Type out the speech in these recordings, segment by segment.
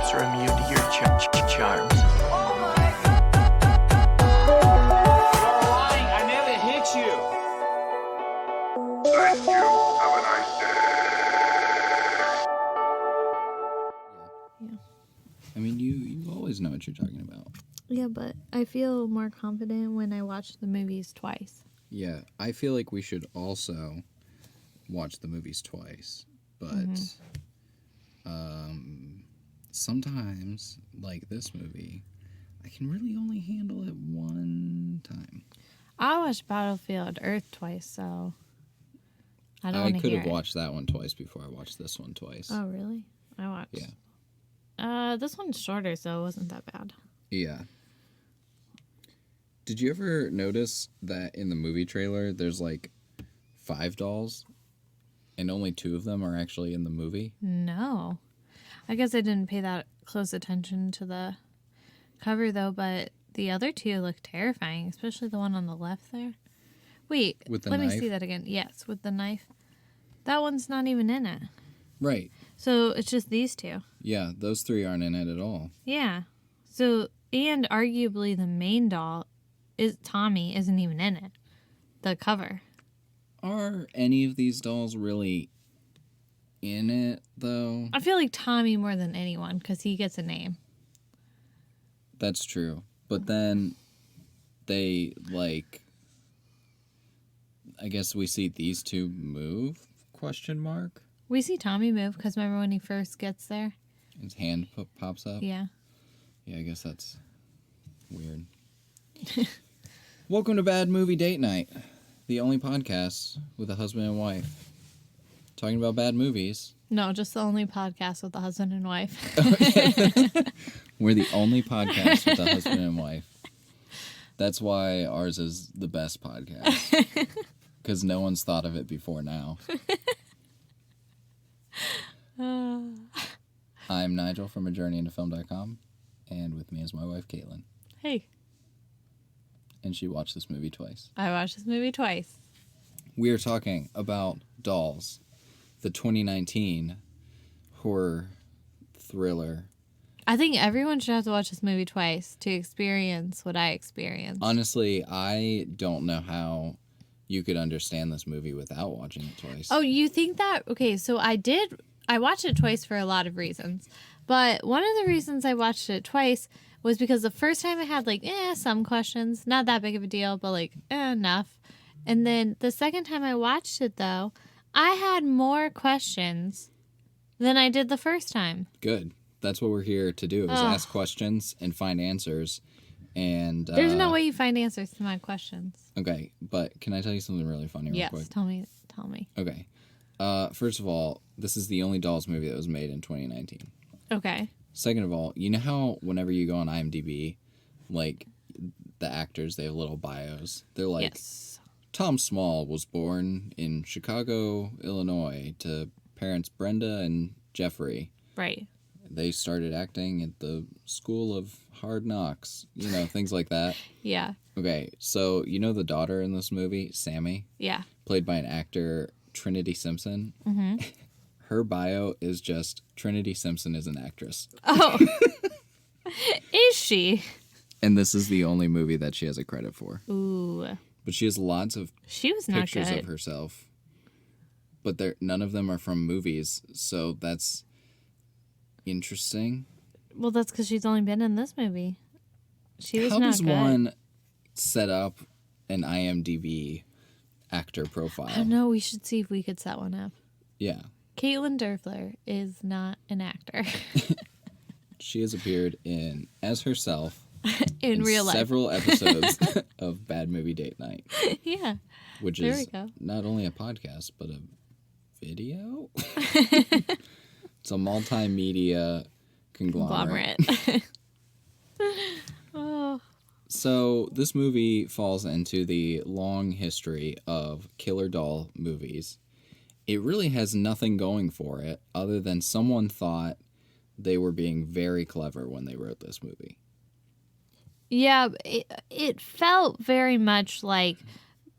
closer immune to your charms. You're lying. I never hit you. Thank you. Have a nice day. I mean, you always know what you're talking about. Yeah, but I feel more confident when I watch the movies twice. Yeah, I feel like we should also watch the movies twice, but sometimes, like this movie, I can really only handle it one time. I watched Battlefield Earth twice, so I don't want to could hear have it. watched that one twice before I watched this one twice. Oh, really? I watched. Yeah. This one's shorter, so it wasn't that bad. Yeah. Did you ever notice that in the movie trailer, there's like 5 dolls, and only 2 of them are actually in the movie? No. I guess I didn't pay that close attention to the cover, though, but the other 2 look terrifying, especially the one on the left there. Wait, With the let me knife? see that again. Yes, with the knife. That one's not even in it. Right. So it's just these 2. Yeah, those 3 aren't in it at all. Yeah. So, and arguably the main doll, Tommy, isn't even in it. The cover. Are any of these dolls really in it, though? I feel like Tommy more than anyone, because he gets a name. That's true. But then they, like, I guess we see these 2 move, question mark? We see Tommy move, because remember when he first gets there? His hand pops up? Yeah. Yeah, I guess that's weird. Welcome to Bad Movie Date Night, the only podcast with a husband and wife talking about bad movies. No, just the only podcast with the husband and wife. We're the only podcast with a husband and wife. That's why ours is the best podcast. Because no one's thought of it before now. I'm Nigel from ajourneyintofilm.com, and with me is my wife, Kaitlyn. Hey, And she watched this movie twice. I watched this movie twice. We are talking about Dolls, the 2019 horror thriller. I think everyone should have to watch this movie twice to experience what I experienced. Honestly, I don't know how you could understand this movie without watching it twice. Oh, you think that? Okay, so I watched it twice for a lot of reasons. But one of the reasons I watched it twice was because the first time I had some questions, not that big of a deal, but enough. And then the second time I watched it, though, I had more questions than I did the first time. Good. That's what we're here to do, is ask questions and find answers. And there's no way you find answers to my questions. Okay, but can I tell you something really funny real quick? Yes, tell me. Okay. First of all, this is the only Dolls movie that was made in 2019. Okay. Second of all, you know how whenever you go on IMDb, like, the actors, they have little bios. They're like, yes. Tom Small was born in Chicago, Illinois, to parents Brenda and Jeffrey. Right. They started acting at the School of Hard Knocks, things like that. Yeah. Okay, so you know the daughter in this movie, Sammy? Yeah. Played by an actor, Trinity Simpson? Mm-hmm. Her bio is just, Trinity Simpson is an actress. Oh. Is she? And this is the only movie that she has a credit for. Ooh. But she has lots of She was not pictures good. of herself. But none of them are from movies, so that's interesting. Well, that's because she's only been in this movie. She was How not does good. one set up an IMDb actor profile? I don't know. We should see if we could set one up. Yeah. Caitlin Derfler is not an actor. She has appeared as herself in real life. Several episodes of Bad Movie Date Night. Yeah. Which There is we go. not only a podcast, but a video? It's a multimedia conglomerate. Oh. So this movie falls into the long history of killer doll movies. It really has nothing going for it other than someone thought they were being very clever when they wrote this movie. Yeah, it felt very much like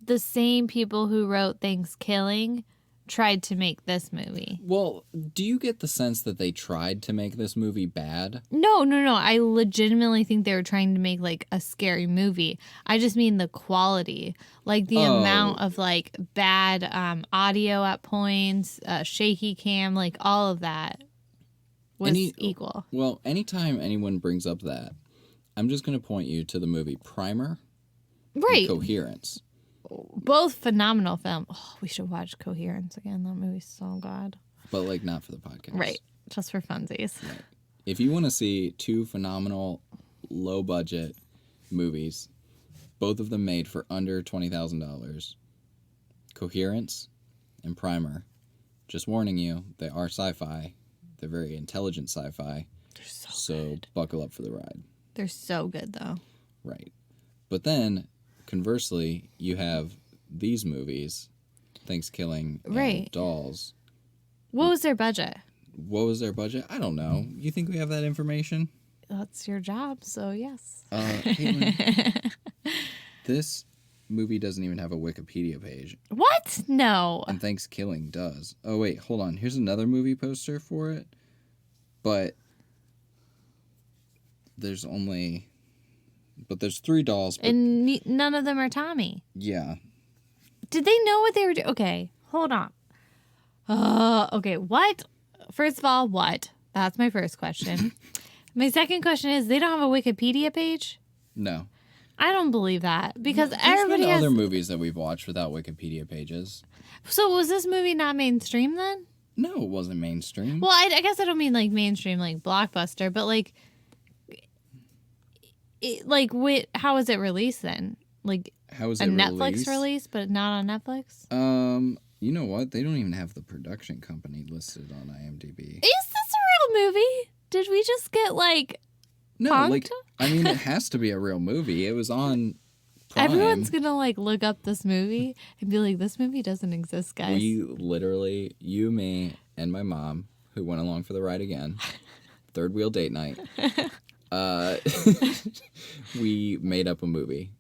the same people who wrote Thanksgiving tried to make this movie. Well, do you get the sense that they tried to make this movie bad? No. I legitimately think they were trying to make like a scary movie. I just mean the quality, like the amount of like bad audio at points, shaky cam, like all of that was equal. Well, anytime anyone brings up that, I'm just going to point you to the movie Primer and Coherence. Both phenomenal film. Oh, we should watch Coherence again. That movie's so good. But, like, not for the podcast. Right. Just for funsies. Right. If you want to see two phenomenal, low-budget movies, both of them made for under $20,000, Coherence and Primer, just warning you, they are sci-fi. They're very intelligent sci-fi. They're so good. Buckle up for the ride. They're so good, though. Right. But then, conversely, you have these movies, Thanksgiving and Dolls. What was their budget? I don't know. You think we have that information? That's your job, so yes. Kaitlyn, this movie doesn't even have a Wikipedia page. What? No. And Thanksgiving does. Oh, wait, hold on. Here's another movie poster for it. But there's 3 dolls. But and none of them are Tommy. Yeah. Did they know what they were doing? Okay, hold on. Okay, what? First of all, what? That's my first question. My second question is, they don't have a Wikipedia page? No. I don't believe that because There's everybody been has other movies that we've watched without Wikipedia pages. So was this movie not mainstream then? No, it wasn't mainstream. Well, I guess I don't mean like mainstream, like blockbuster, but like, how was it released then? Like, how was it Netflix release, but not on Netflix? You know what? They don't even have the production company listed on IMDb. Is this a real movie? Did we just get like? No, punked? like I mean, it has to be a real movie. It was on Prime. Everyone's gonna like look up this movie and be like, "This movie doesn't exist, guys." We literally, you, me, and my mom, who went along for the ride again, third wheel date night. We made up a movie.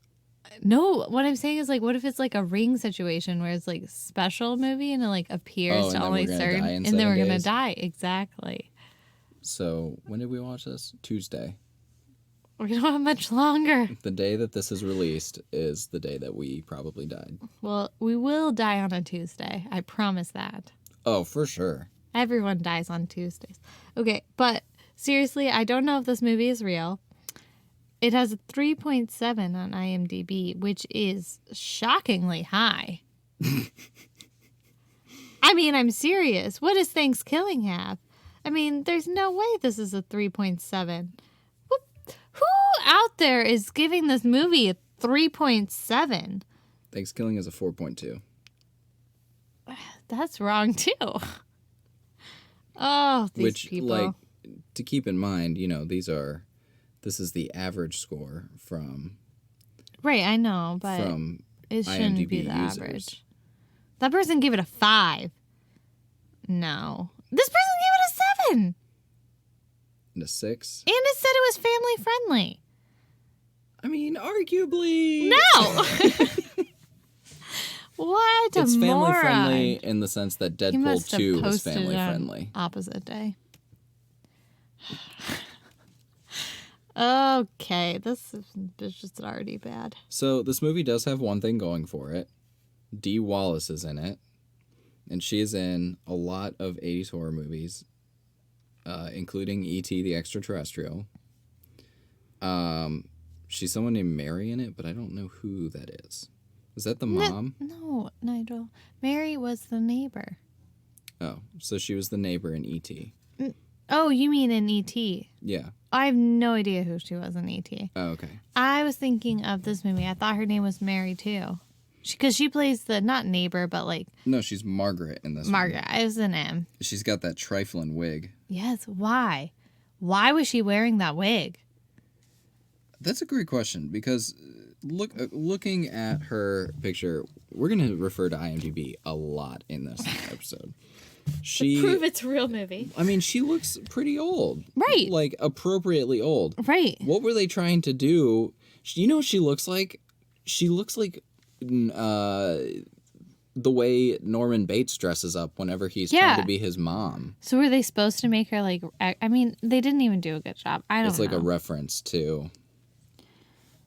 No, what I'm saying is like, what if it's like a Ring situation where it's like special movie and it like appears to only certain, and then we're gonna die. Exactly. So when did we watch this? Tuesday. We don't have much longer. The day that this is released is the day that we probably died. Well, we will die on a Tuesday. I promise that. Oh, for sure. Everyone dies on Tuesdays. Okay, but seriously, I don't know if this movie is real. It has a 3.7 on IMDb, which is shockingly high. I mean, I'm serious. What does Thanksgiving have? I mean, there's no way this is a 3.7. Who out there is giving this movie a 3.7? Thanksgiving is a 4.2. That's wrong, too. Oh, these people. Like, to keep in mind, you know, this is the average score from... Right, I know, but from it shouldn't IMDb be the users. average. That person gave it a 5. No. This person gave it a 7. And a 6? And it said it was family friendly. I mean, arguably... No! What a It's family moron. friendly in the sense that He Deadpool must have 2 was posted family it on friendly. Opposite day. Okay, this is just already bad. So this movie does have one thing going for it. Dee Wallace is in it. And she is in a lot of 80s horror movies, including E.T. the Extraterrestrial. She's someone named Mary in it, but I don't know who that is. Is that the mom? No, Nigel. Mary was the neighbor. Oh, so she was the neighbor in E.T. Oh, you mean in E.T.? Yeah. I have no idea who she was in E.T. Oh, okay. I was thinking of this movie. I thought her name was Mary, too. Because she plays the, not neighbor, but like... No, she's Margaret in this Margaret. one. It was an M. She's got that trifling wig. Yes, why? Why was she wearing that wig? That's a great question, because looking at her picture, we're going to refer to IMDb a lot in this episode. To prove it's a real movie. I mean, she looks pretty old. Right. Like, appropriately old. Right. What were they trying to do? You know what she looks like? She looks like the the way Norman Bates dresses up whenever he's Yeah. trying to be his mom. So were they supposed to make her like? I mean, they didn't even do a good job. I don't know. It's like a reference to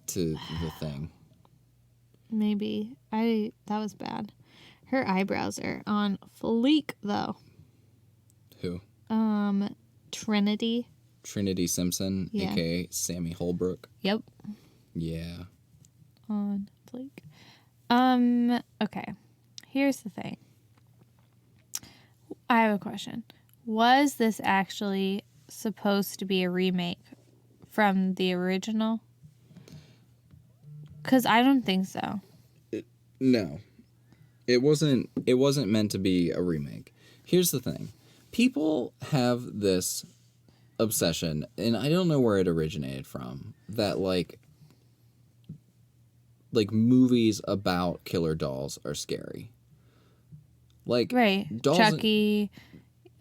the thing. Maybe that was bad. Her eyebrows are on fleek though. Who? Trinity. Trinity Simpson, Yeah. aka Sammy Holbrook. Yep. Yeah. On fleek. Okay. Here's the thing. I have a question. Was this actually supposed to be a remake from the original? Because I don't think so. No. It wasn't meant to be a remake. Here's the thing. People have this obsession, and I don't know where it originated from, that like movies about killer dolls are scary. Like Right. dolls,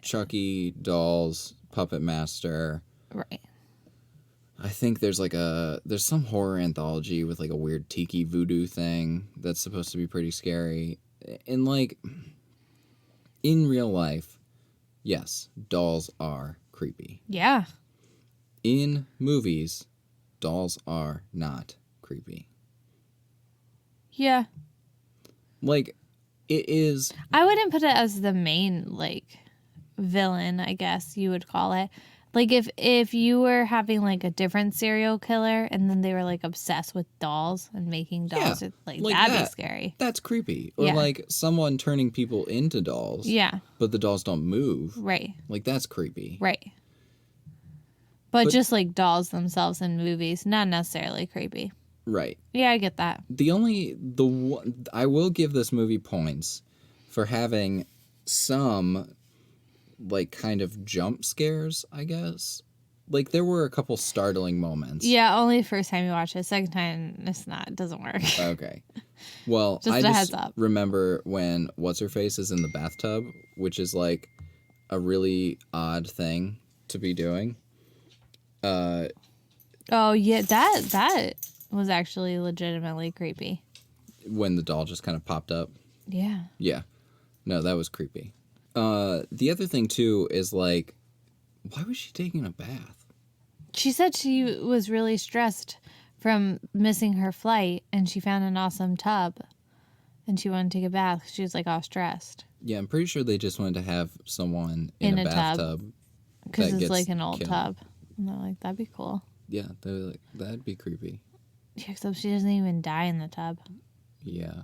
Chucky. Dolls, Puppet Master. Right. I think there's some horror anthology with like a weird tiki voodoo thing that's supposed to be pretty scary. And like in real life, yes, dolls are creepy. Yeah. In movies, dolls are not creepy. Yeah. Like, it is... I wouldn't put it as the main, like, villain, I guess you would call it. Like, if you were having, like, a different serial killer and then they were, like, obsessed with dolls and making dolls, Yeah, like like that'd that. be scary. That's creepy. Or, Yeah. like, someone turning people into dolls. Yeah. But the dolls don't move. Right. Like, that's creepy. Right. But But- just, like, dolls themselves in movies, not necessarily creepy. Right. Yeah, I get that. I will give this movie points for having some, like, kind of jump scares, I guess. Like, there were a couple startling moments. Yeah, only the first time you watch it. Second time, it doesn't work. Okay. Well, Just I a just heads up. remember when What's-Her-Face is in the bathtub, which is, like, a really odd thing to be doing. Oh, yeah, that was actually legitimately creepy. When the doll just kind of popped up. Yeah. Yeah. No, that was creepy. The other thing, too, is, like, why was she taking a bath? She said she was really stressed from missing her flight, and she found an awesome tub, and she wanted to take a bath. She was, like, all stressed. Yeah, I'm pretty sure they just wanted to have someone in a tub. bathtub. Because that it's, gets like, an old killed. tub. And they're like, that'd be cool. Yeah, they were like, that'd be creepy. Yeah, except she doesn't even die in the tub. Yeah.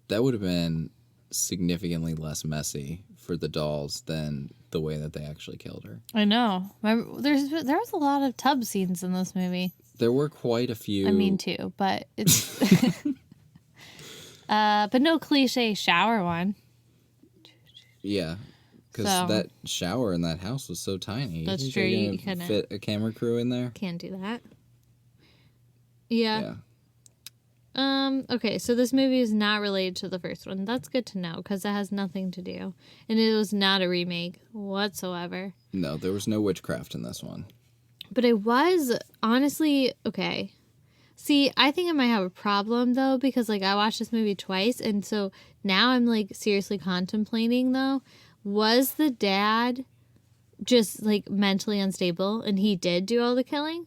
That would have been significantly less messy for the dolls than the way that they actually killed her. I know. Remember, there was a lot of tub scenes in this movie. There were quite a few. I mean, too, but it's... but no cliche shower one. Yeah. Because So- that shower in that house was so tiny. That's think true, they're you gonna couldn't. fit a camera crew in there? Can't do that. Yeah. Yeah. Okay, so this movie is not related to the first one. That's good to know, because it has nothing to do. And it was not a remake whatsoever. No, there was no witchcraft in this one. But it was, honestly, okay. See, I think I might have a problem, though, because, like, I watched this movie twice, and so now I'm, like, seriously contemplating, though. Was the dad just, like, mentally unstable, and he did do all the killing?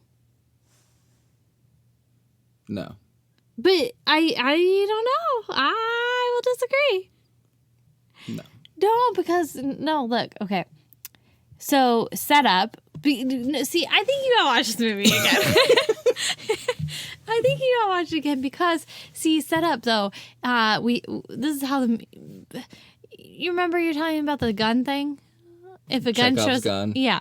No. But I don't know. I will disagree. No. No, because no, look, okay. So setup. See, I think you gotta watch this movie again. I think you gotta watch it again because see, setup though. This is how you remember you're telling me about the gun thing. If a gun Chekhov's shows, gun. yeah,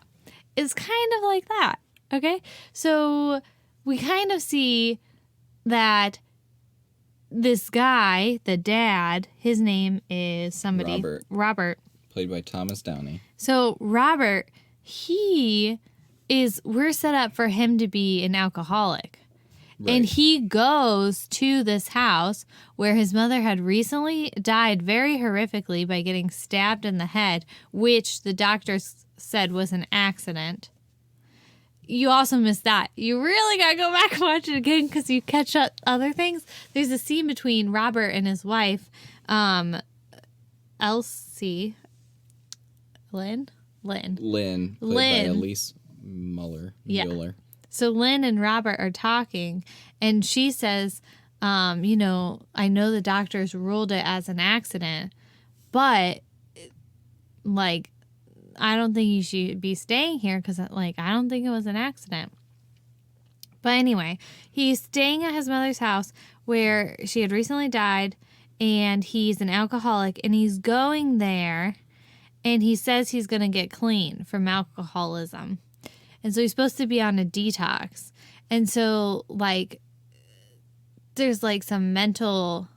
it's kind of like that. Okay, so we kind of see that this guy, the dad, his name is somebody. Robert. Played by Thomas Downey. So Robert, we're set up for him to be an alcoholic. Right. And he goes to this house where his mother had recently died very horrifically by getting stabbed in the head, which the doctors said was an accident. You also missed that. You really got to go back and watch it again because you catch up other things. There's a scene between Robert and his wife Elsie, Lynn, played by Elise Muller. Yeah. Muller. So Lynn and Robert are talking, and she says, I know the doctors ruled it as an accident, but, like, I don't think you should be staying here because, like, I don't think it was an accident. But anyway, he's staying at his mother's house where she had recently died, and he's an alcoholic, and he's going there, and he says he's going to get clean from alcoholism. And so he's supposed to be on a detox. And so, like, there's, like, some mental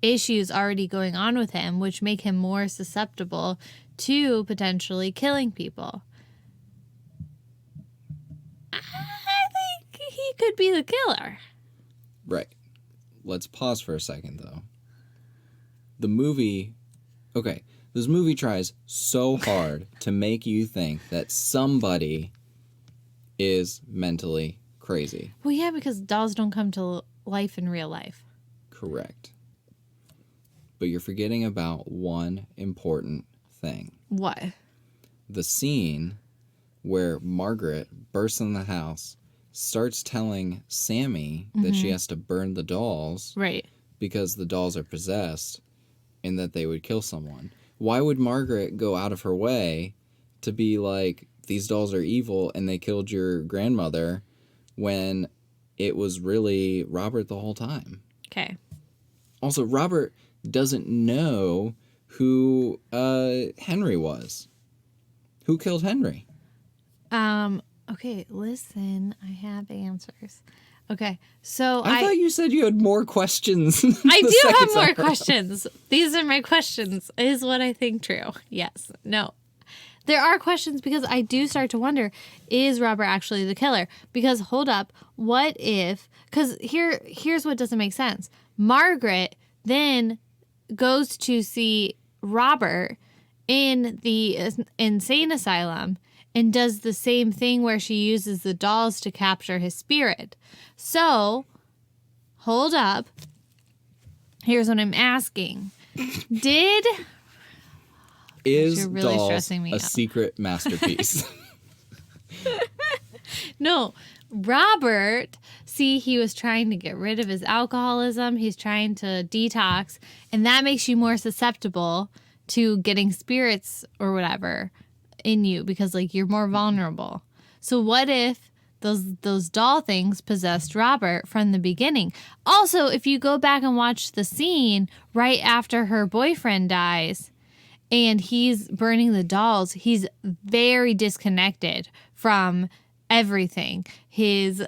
issues already going on with him, which make him more susceptible to potentially killing people. I think he could be the killer. Right. Let's pause for a second, though. The movie... Okay, this movie tries so hard to make you think that somebody is mentally crazy. Well, yeah, because dolls don't come to life in real life. Correct. But you're forgetting about one important thing. What? The scene where Margaret bursts in the house, starts telling Sammy that she has to burn the dolls. Right. Because the dolls are possessed and that they would kill someone. Why would Margaret go out of her way to be like, these dolls are evil and they killed your grandmother, when it was really Robert the whole time? Okay. Also, Robert doesn't know who Henry was. Who killed Henry? Okay, listen, I have answers. Okay, so I thought you said you had more questions. I do have more questions. These are my questions. Is what I think true? Yes. No. There are questions because I do start to wonder, is Robert actually the killer? Because, hold up, what if... Because here's what doesn't make sense. Margaret then goes to see Robert in the insane asylum and does the same thing where she uses the dolls to capture his spirit. So, hold up. Here's what I'm asking. Is you're really Dolls stressing me a out. secret masterpiece? No, Robert, see, he was trying to get rid of his alcoholism. He's trying to detox, and that makes you more susceptible to getting spirits or whatever in you because, like, you're more vulnerable. So what if those doll things possessed Robert from the beginning? Also, if you go back and watch the scene right after her boyfriend dies and he's burning the dolls, he's very disconnected from everything. He's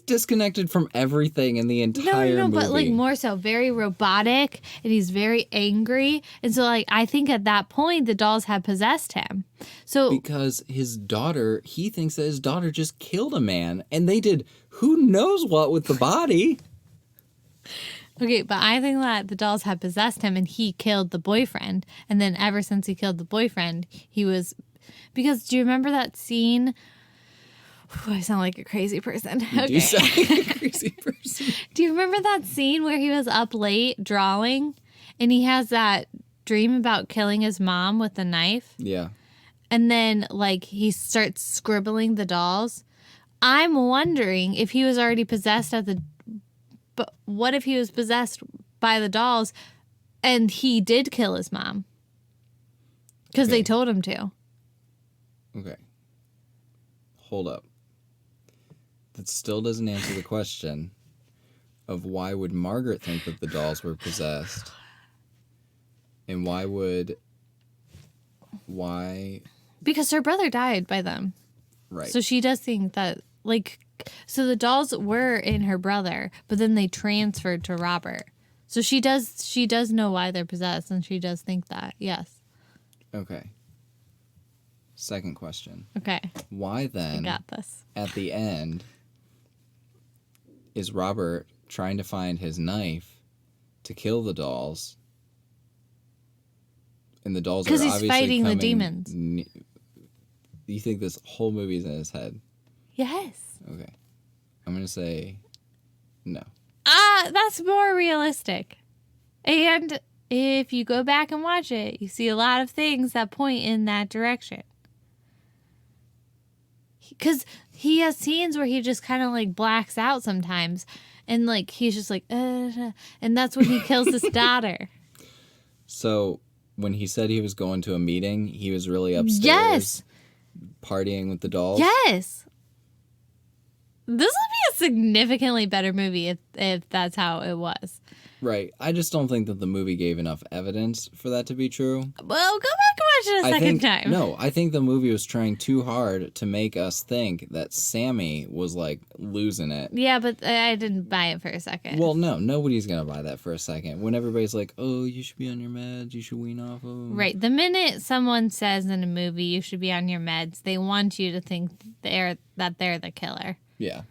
disconnected from everything in the entire movie. But like more so, very robotic, and he's very angry. And so, like, I think at that point the dolls had possessed him. So because his daughter, he thinks that his daughter just killed a man, and they did who knows what with the body. okay, but I think that the dolls had possessed him, and he killed the boyfriend. And then ever since he killed the boyfriend, he was because do you remember that scene? I sound like a crazy person. You do sound like a crazy person. Do you remember that scene where he was up late drawing and he has that dream about killing his mom with a knife? Yeah. And then, like, he starts scribbling the dolls. I'm wondering if he was already possessed but what if he was possessed by the dolls and he did kill his mom? Because they told him to. Okay. Hold up. That still doesn't answer the question of why would Margaret think that the dolls were possessed? And why? Because her brother died by them. Right. So she does think that, like, so the dolls were in her brother, but then they transferred to Robert. So she does know why they're possessed, and she does think that, yes. Okay. Second question. Okay. Why then, I got this. at the end, is Robert trying to find his knife to kill the dolls? And the dolls are Because obviously he's fighting the coming demons. You think this whole movie's in his head? Yes. Okay. I'm going to say no. That's more realistic. And if you go back and watch it, you see a lot of things that point in that direction. Because he has scenes where he just kind of like blacks out sometimes. And like he's just like, and that's when he kills his daughter. So when he said he was going to a meeting, he was really upstairs. Yes. Partying with the dolls. Yes. This would be a significantly better movie if that's how it was. Right. I just don't think that the movie gave enough evidence for that to be true. Well, go back and watch it a second time. No, I think the movie was trying too hard to make us think that Sammy was, like, losing it. Yeah, but I didn't buy it for a second. Well, no, nobody's going to buy that for a second. When everybody's like, oh, you should be on your meds, you should wean off of them. Right. The minute someone says in a movie, you should be on your meds, they want you to think that they're the killer. Yeah.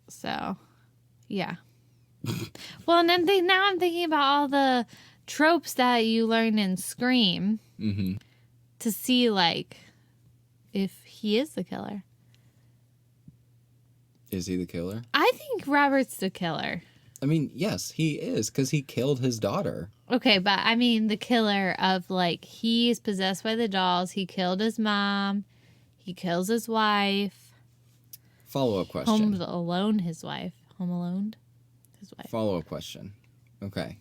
So, yeah. Well, and now I'm thinking about all the tropes that you learn in Scream to see, like, if he is the killer. Is he the killer? I think Robert's the killer. I mean, yes, he is, because he killed his daughter. Okay, but I mean the killer of, like, he's possessed by the dolls. He killed his mom. He kills his wife. Follow-up question. Home alone, his wife. Home alone. His wife. Follow-up question. Okay.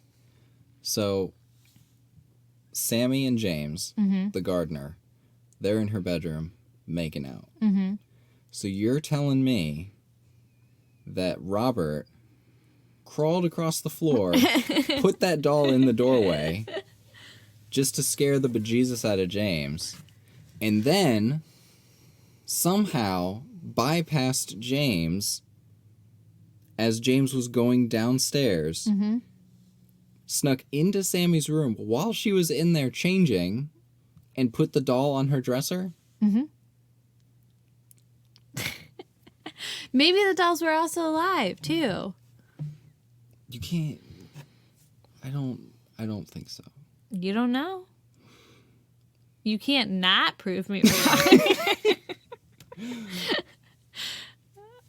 So, Sammy and James, the gardener, they're in her bedroom making out. Mm-hmm. So you're telling me that Robert crawled across the floor, put that doll in the doorway, just to scare the bejesus out of James, and then somehow bypassed James as James was going downstairs, snuck into Sammy's room while she was in there changing, and put the doll on her dresser? Mm-hmm. Maybe the dolls were also alive, too. You can't... I don't think so. You don't know? You can't not prove me wrong.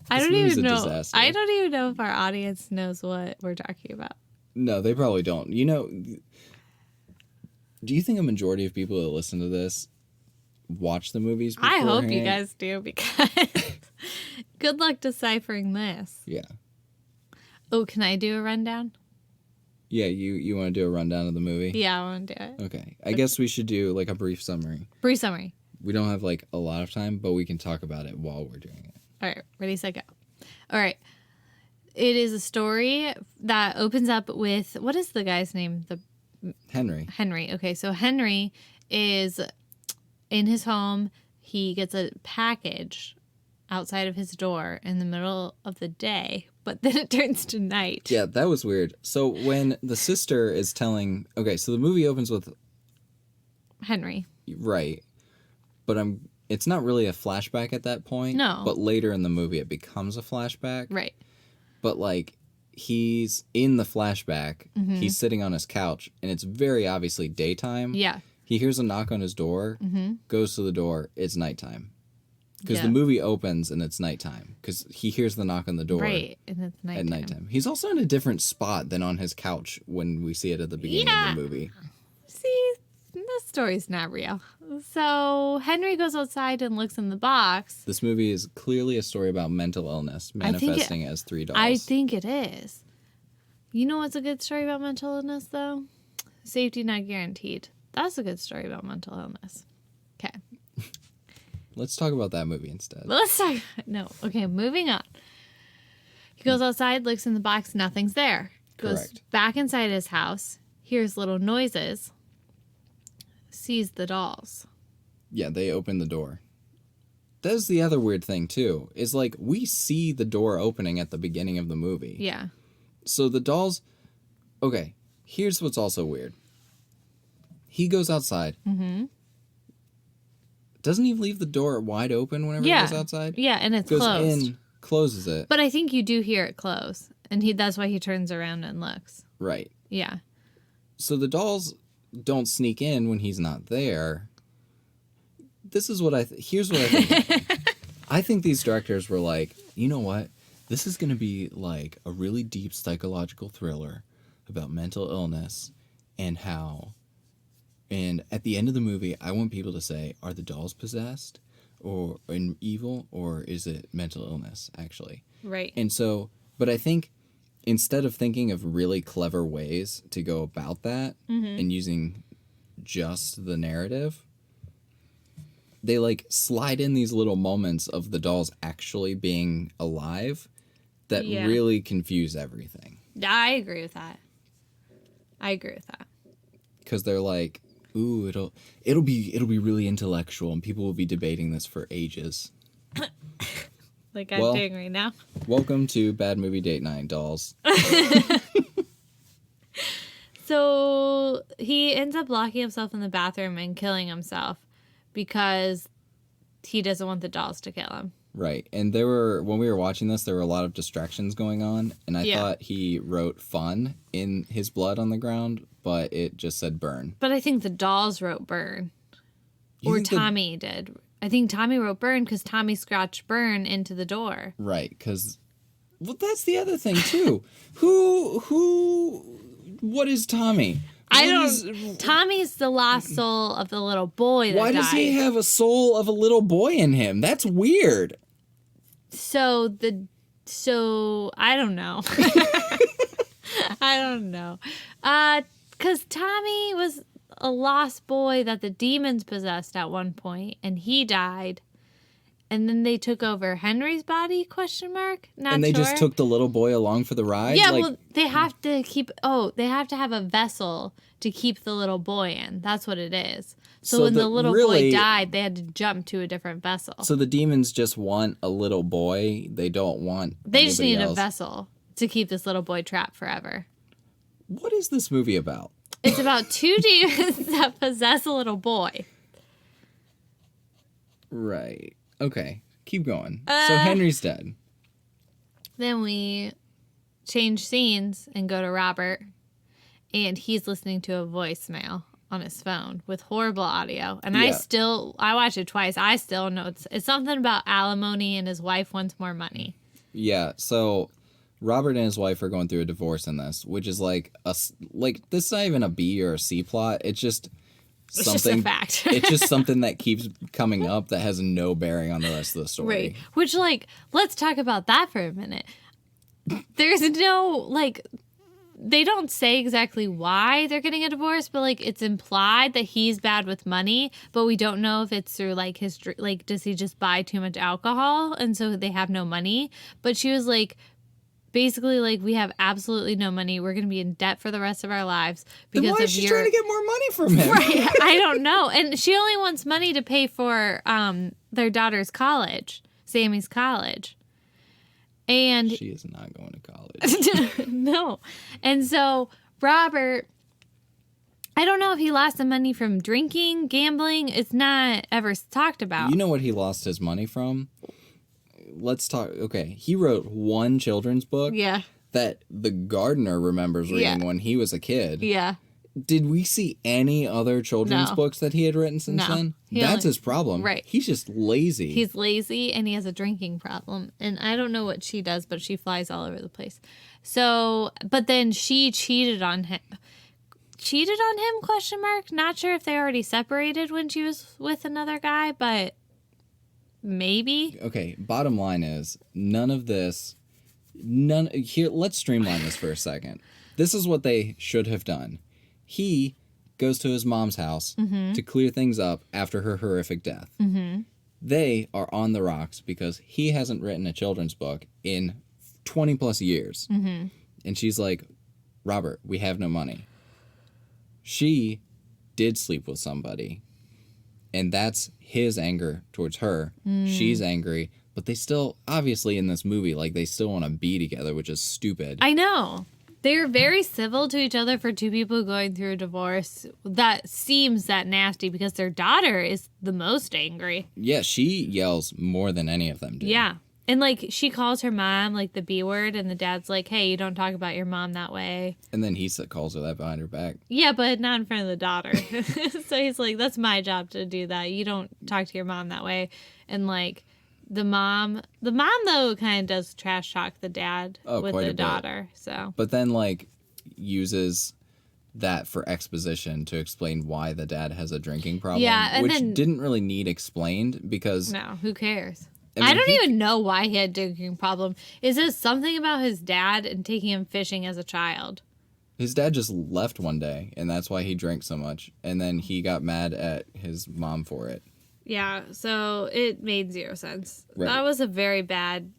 I don't even know. Disaster. I don't even know if our audience knows what we're talking about. No, they probably don't. You know, do you think a majority of people that listen to this watch the movies beforehand? I hope you guys do, because good luck deciphering this. Yeah. Oh, can I do a rundown? Yeah, you want to do a rundown of the movie? Yeah, I want to do it. Okay. I guess we should do, like, a brief summary. Brief summary. We don't have, like, a lot of time, but we can talk about it while we're doing it. All right, ready, set, go. All right. It is a story that opens up with, what is the guy's name? Henry. Henry. Okay, so Henry is in his home. He gets a package outside of his door in the middle of the day, but then it turns to night. Yeah, that was weird. So when the sister is telling... Okay, so the movie opens with... Henry. Right. But it's not really a flashback at that point. No. But later in the movie it becomes a flashback. Right. But, like, he's in the flashback. He's sitting on his couch, and it's very obviously daytime. Yeah. He hears a knock on his door, goes to the door, it's nighttime. Because Yeah. the movie opens and it's nighttime. Because he hears the knock on the door Right, and it's nighttime. at nighttime. He's also in a different spot than on his couch when we see it at the beginning of the movie. See, this story's not real. So Henry goes outside and looks in the box. This movie is clearly a story about mental illness manifesting as three dolls. I think it is. You know what's a good story about mental illness, though? Safety not guaranteed. That's a good story about mental illness. Okay. Let's talk about that movie instead. Let's talk. No. Okay, moving on. He goes outside, looks in the box, nothing's there. Goes Correct. back inside his house, hears little noises, sees the dolls. Yeah, they open the door. That's the other weird thing, too, is, like, we see the door opening at the beginning of the movie. Yeah. So the dolls... Okay, here's what's also weird. He goes outside. Mm-hmm. Doesn't he leave the door wide open whenever he goes outside? Yeah, and it's Goes closed. in, closes it. But I think you do hear it close. And that's why he turns around and looks. Right. Yeah. So the dolls don't sneak in when he's not there. This is what here's what I think. I think these directors were like, you know what? This is going to be like a really deep psychological thriller about mental illness and how, and at the end of the movie, I want people to say, are the dolls possessed or evil, or is it mental illness, actually? Right. And so, but I think instead of thinking of really clever ways to go about that and using just the narrative, they like slide in these little moments of the dolls actually being alive that really confuse everything. I agree with that. Because they're like, ooh, it'll be really intellectual and people will be debating this for ages. Like I'm doing right now. Welcome to Bad Movie Date Night, dolls. So he ends up locking himself in the bathroom and killing himself because he doesn't want the dolls to kill him. Right. And when we were watching this, there were a lot of distractions going on. And I thought he wrote fun in his blood on the ground, but it just said burn. But I think the dolls wrote burn. Or Tommy did. I think Tommy wrote burn because Tommy scratched burn into the door. Right. Because, well, that's the other thing, too. What is Tommy? Tommy's the lost soul of the little boy that died. Why does he have a soul of a little boy in him? That's weird. So I don't know. I don't know. Because Tommy was a lost boy that the demons possessed at one point, and he died. And then they took over Henry's body, ? And they just took the little boy along for the ride? Yeah, well, they have to have a vessel to keep the little boy in. That's what it is. So when the little boy died, they had to jump to a different vessel. So the demons just want a little boy. They don't want They just need else. a vessel to keep this little boy trapped forever. What is this movie about? It's about two demons that possess a little boy. Right. Okay, keep going. So Henry's dead. Then we change scenes and go to Robert, and he's listening to a voicemail on his phone with horrible audio. And I watched it twice. I still know it's something about alimony and his wife wants more money. Yeah, so Robert and his wife are going through a divorce in this, which is this is not even a B or a C plot. It's just something. It's just a fact. It's just something that keeps coming up that has no bearing on the rest of the story. Right. Which, let's talk about that for a minute. There's no, they don't say exactly why they're getting a divorce, but, it's implied that he's bad with money, but we don't know if it's through, his, does he just buy too much alcohol, and so they have no money? But she was basically, we have absolutely no money. We're going to be in debt for the rest of our lives because then why is she trying to get more money from him? Right. I don't know. And she only wants money to pay for their daughter's college, Sammy's college. And she is not going to college. No. And so Robert, I don't know if he lost the money from drinking, gambling. It's not ever talked about. You know what he lost his money from? Let's talk. Okay, he wrote one children's book. Yeah. That the gardener remembers reading when he was a kid. Yeah. Did we see any other children's books that he had written since then? That's his problem. Right. He's just lazy. He's lazy and he has a drinking problem. And I don't know what she does, but she flies all over the place. So, but then she cheated on him. Cheated on him, ? Not sure if they already separated when she was with another guy, but maybe. Okay, bottom line is, here, let's streamline this for a second. This is what they should have done. He goes to his mom's house to clear things up after her horrific death. Mm-hmm. They are on the rocks because he hasn't written a children's book in 20 plus years. Mm-hmm. And she's like, Robert, we have no money. She did sleep with somebody. And that's his anger towards her. She's angry. But they still, obviously in this movie, they still want to be together, which is stupid. I know. They're very civil to each other for two people going through a divorce. That seems that nasty because their daughter is the most angry. Yeah, she yells more than any of them do. Yeah. And, she calls her mom, the B word, and the dad's like, hey, you don't talk about your mom that way. And then he calls her that behind her back. Yeah, but not in front of the daughter. So he's like, that's my job to do that. You don't talk to your mom that way. And, the mom, though, kind of does trash talk the dad with the daughter. So, but then, uses that for exposition to explain why the dad has a drinking problem. Yeah, and which then, didn't really need explained because... No, who cares? I mean, I don't even know why he had a drinking problem. Is this something about his dad and taking him fishing as a child? His dad just left one day, and that's why he drank so much. And then he got mad at his mom for it. Yeah, so it made zero sense. Right. That was a very bad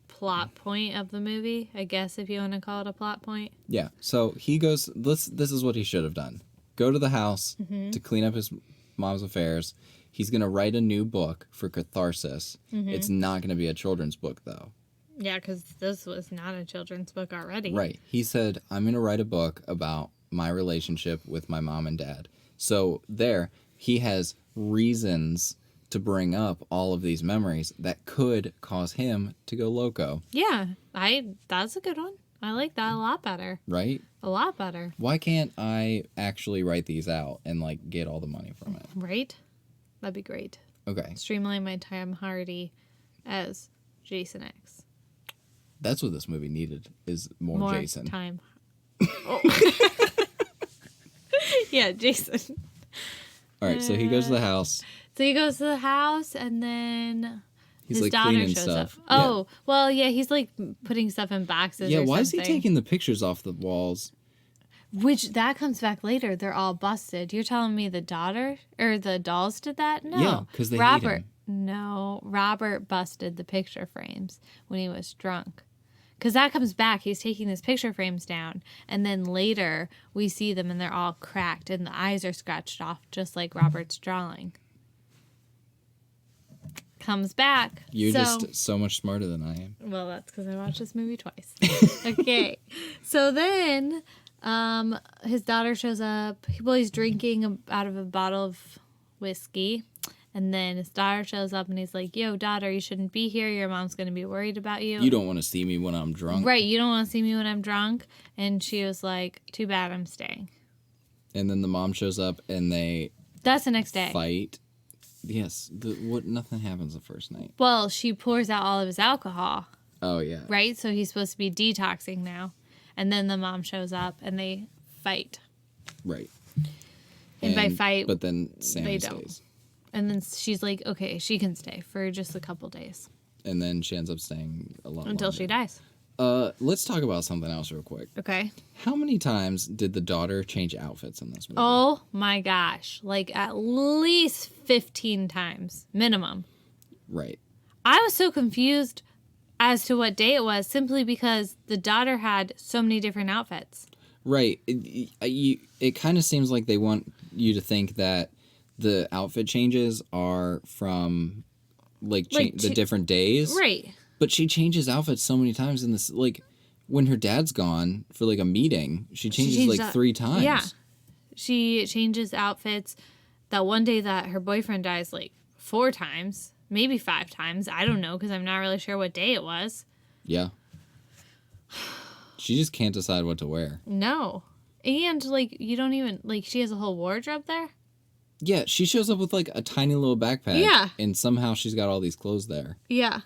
plot point of the movie, I guess, if you want to call it a plot point. Yeah, so he goes, this is what he should have done. Go to the house to clean up his mom's affairs. He's going to write a new book for catharsis. It's not going to be a children's book, though. Yeah, because this was not a children's book already. Right. He said, I'm going to write a book about my relationship with my mom and dad. So there, he has reasons to bring up all of these memories that could cause him to go loco. Yeah, that's a good one. I like that a lot better. Right? A lot better. Why can't I actually write these out and, like, get all the money from it? Right? That'd be great. Okay. Streamline my Tom Hardy as Jason X. That's what this movie needed, is more Jason. Time. Oh. Yeah, Jason. All right, so he goes to the house. So he goes to the house, and then He's his like daughter cleaning shows stuff. up. Oh, well, yeah, he's like putting stuff in boxes. Yeah, or why is he something. taking the pictures off the walls? Which that comes back later. They're all busted. You're telling me the daughter or the dolls did that? No. Yeah, 'cause they hate Robert. him. No, Robert busted the picture frames when he was drunk. Because that comes back. He's taking his picture frames down. And then later, we see them and they're all cracked and the eyes are scratched off, just like Robert's drawing. Comes back. You're just so much smarter than I am. Well, that's because I watched this movie twice. Okay. So then his daughter shows up. Well, he's drinking out of a bottle of whiskey. And then his daughter shows up and he's like, yo, daughter, you shouldn't be here. Your mom's going to be worried about you. You don't want to see me when I'm drunk. Right. You don't want to see me when I'm drunk. And she was like, too bad, I'm staying. And then the mom shows up and they That's the next day. fight. Yes. Nothing happens the first night. Well, she pours out all of his alcohol. Oh, yeah. Right? So he's supposed to be detoxing now. And then the mom shows up and they fight. Right. And by fight, But then Sammy they don't. stays. And then she's like, okay, she can stay for just a couple days. And then she ends up staying a lot Until longer. she dies. Let's talk about something else real quick. Okay. How many times did the daughter change outfits in this movie? Oh my gosh. Like at least 15 times minimum. Right. I was so confused as to what day it was simply because the daughter had so many different outfits. Right. It kind of seems like they want you to think that the outfit changes are from the different days. Right. But she changes outfits so many times in this, like, when her dad's gone for, like, a meeting, she changes, like, 3 times. Yeah. She changes outfits. That one day that her boyfriend dies, like, 4 times, maybe 5 times. I don't know, because I'm not really sure what day it was. Yeah. She just can't decide what to wear. No. And, like, you don't even, like, she has a whole wardrobe there. Yeah, she shows up with, like, a tiny little backpack. Yeah. And somehow she's got all these clothes there. Yeah.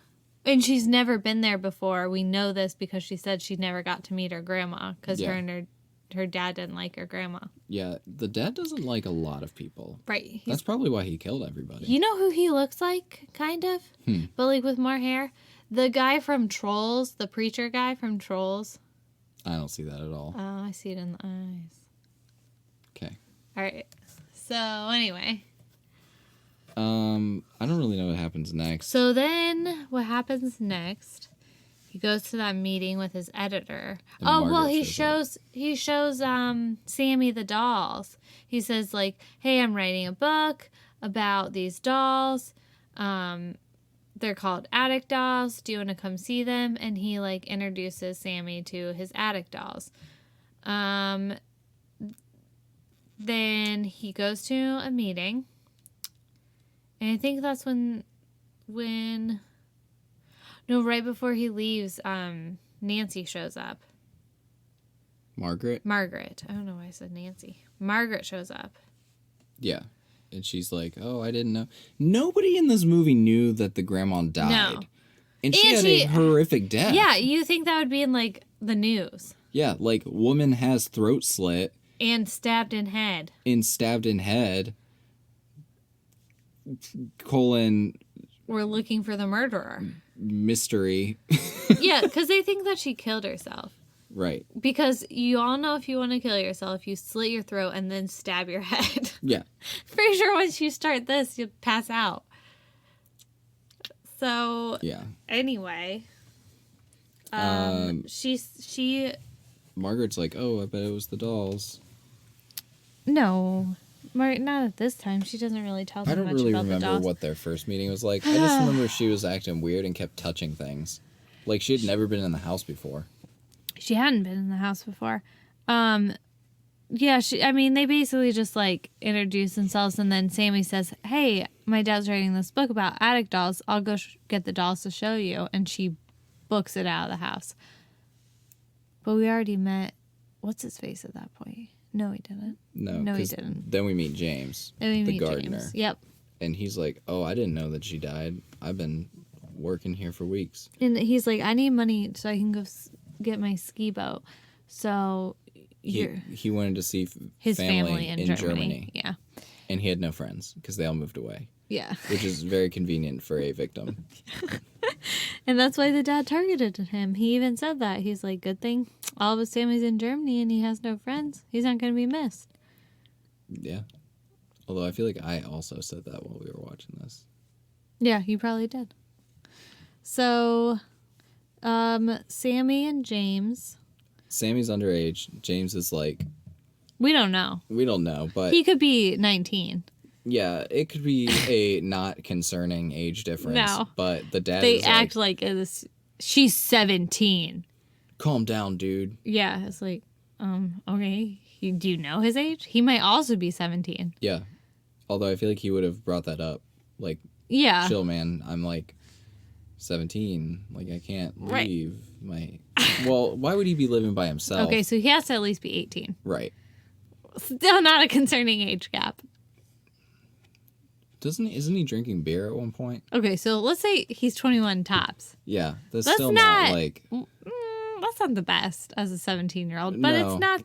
And she's never been there before. We know this because she said she never got to meet her grandma because Yeah. her and her dad didn't like her grandma. Yeah, the dad doesn't like a lot of people. Right. That's probably why he killed everybody. You know who he looks like, kind of? But, like, with more hair? The guy from Trolls, the preacher guy from Trolls. I don't see that at all. Oh, I see it in the eyes. Okay. All right. So, anyway. I don't really know what happens next. So then, what happens next? He goes to that meeting with his editor. And Oh, well, Margaret he shows Sammy the dolls. He says, like, hey, I'm writing a book about these dolls. They're called attic dolls. Do you want to come see them? And he, like, introduces Sammy to his attic dolls. Then he goes to a meeting. And I think that's when no, right before he leaves, Nancy shows up. Margaret? I don't know why I said Nancy. Margaret shows up. Yeah. And she's like, oh, I didn't know. Nobody in this movie knew that the grandma died. No. And she had a horrific death. Yeah, you think that would be in, like, the news. Yeah, like, woman has throat slit. And stabbed in head. Colon. We're looking for the murderer. Mystery. Yeah, because they think that she killed herself. Right. Because you all know if you want to kill yourself, you slit your throat and then stab your head. Yeah. Pretty sure once you start this, you pass out. So, yeah. Anyway, she. Margaret's like, oh, I bet it was the dolls. No, not at this time. She doesn't really tell them much about the dolls. I don't really remember what their first meeting was like. I just remember she was acting weird and kept touching things. Like, she had never been in the house before. She hadn't been in the house before. Yeah, they basically just, like, introduce themselves, and then Sammy says, hey, my dad's writing this book about attic dolls. I'll go get the dolls to show you. And she books it out of the house. But we already met, what's his face at that point? No, he didn't. No, he didn't. Then we meet James, the gardener. James. Yep. And he's like, oh, I didn't know that she died. I've been working here for weeks. And he's like, I need money so I can go get my ski boat. So he wanted to see his family in Germany. Yeah. And he had no friends because they all moved away. Yeah. Which is very convenient for a victim. And that's why the dad targeted him. He even said that. He's like, good thing all of his family's in Germany and he has no friends. He's not going to be missed. Yeah. Although I feel like I also said that while we were watching this. Yeah, you probably did. So, Sammy and James. Sammy's underage. James is like... We don't know, but... He could be 19. Yeah, it could be a not concerning age difference. No. But the dad They act like she's 17. Calm down, dude. Yeah, it's like, okay. Do you know his age? He might also be 17. Yeah. Although I feel like he would have brought that up. Like, yeah. Chill, man. I'm like 17. Like, I can't leave my... Well, why would he be living by himself? Okay, so he has to at least be 18. Right. Still not a concerning age gap. Isn't he drinking beer at one point? Okay, so let's say he's 21 tops. Yeah, that's still not like... That's not the best as a 17-year-old, but it's not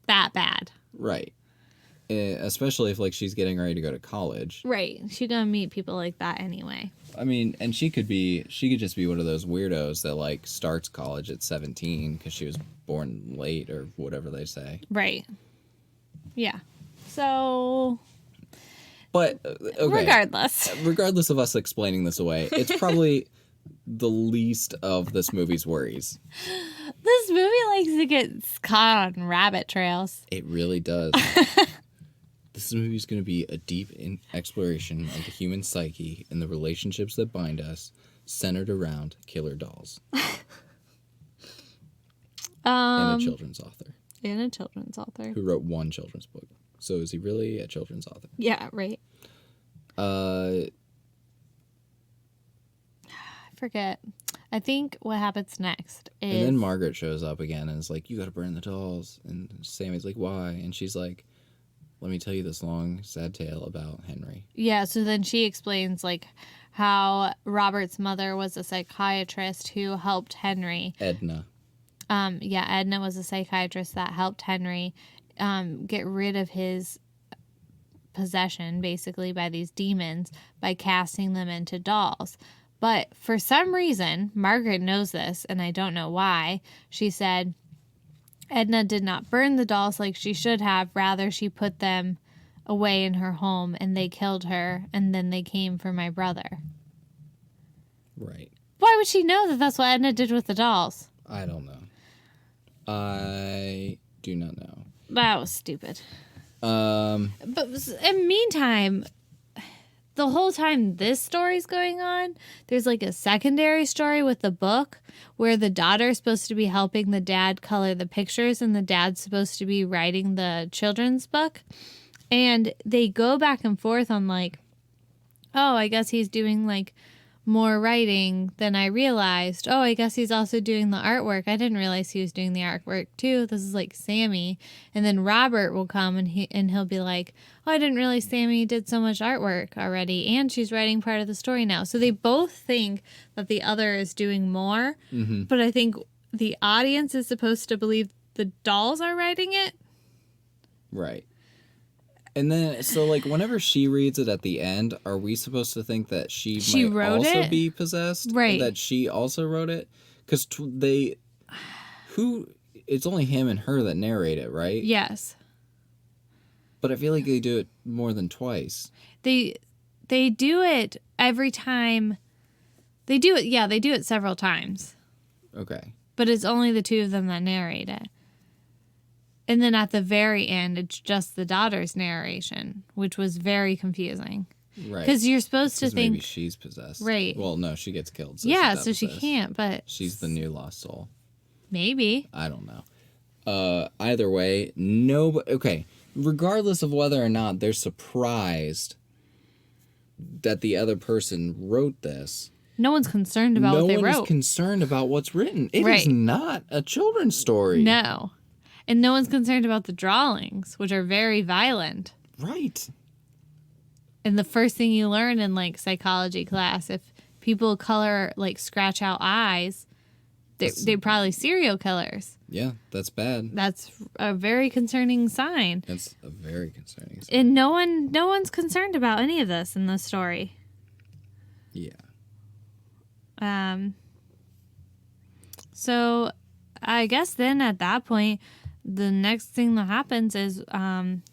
that bad. Right. Especially if, like, she's getting ready to go to college. Right. She's gonna meet people like that anyway. I mean, and she could just be one of those weirdos that, like, starts college at 17 because she was born late or whatever they say. Right. Yeah. So... But, okay. Regardless of us explaining this away, it's probably the least of this movie's worries. This movie likes to get caught on rabbit trails. It really does. This movie's going to be a deep exploration of the human psyche and the relationships that bind us, centered around killer dolls. And a children's author. Who wrote one children's book. So is he really a children's author? Yeah, right. I forget. I think what happens next is... And then Margaret shows up again and is like, you gotta burn the dolls. And Sammy's like, why? And she's like, let me tell you this long, sad tale about Henry. Yeah, so then she explains, like, how Robert's mother was a psychiatrist who helped Henry. Edna. Edna was a psychiatrist that helped Henry get rid of his possession, basically, by these demons by casting them into dolls. But for some reason, Margaret knows this, and I don't know why, she said Edna did not burn the dolls like she should have. Rather, she put them away in her home, and they killed her, and then they came for my brother. Right. Why would she know that that's what Edna did with the dolls? I don't know. I do not know. That was stupid. But in the meantime, the whole time this story's going on, there's like a secondary story with the book where the daughter's supposed to be helping the dad color the pictures and the dad's supposed to be writing the children's book. And they go back and forth on like, oh, I guess he's doing like more writing than I realized. Oh, I guess he's also doing the artwork. I didn't realize he was doing the artwork too. This is like Sammy. And then Robert will come and he'll be like, oh, I didn't realize Sammy did so much artwork already. And she's writing part of the story now. So they both think that the other is doing more. Mm-hmm. But I think the audience is supposed to believe the dolls are writing it. Right. And then, so, like, whenever she reads it at the end, are we supposed to think that she might wrote also it? be possessed? Right. That she also wrote it? Because it's only him and her that narrate it, right? Yes. But I feel like they do it more than twice. They do it every time. They do it several times. Okay. But it's only the two of them that narrate it. And then at the very end, it's just the daughter's narration, which was very confusing. Right. Because you're supposed to think... maybe she's possessed. Right. Well, no, she gets killed. So yeah, she's so not she possessed. can't, but... She's the new lost soul. Maybe. I don't know. Either way, okay. Regardless of whether or not they're surprised that the other person wrote this... No one's concerned about what they wrote. No one is concerned about what's written. It Right. is not a children's story. No. And no one's concerned about the drawings, which are very violent. Right. And the first thing you learn in, like, psychology class, if people color, like, scratch out eyes, they're probably serial killers. Yeah, that's bad. That's a very concerning sign. That's a very concerning sign. And no one's concerned about any of this in this story. Yeah. So I guess then at that point, the next thing that happens is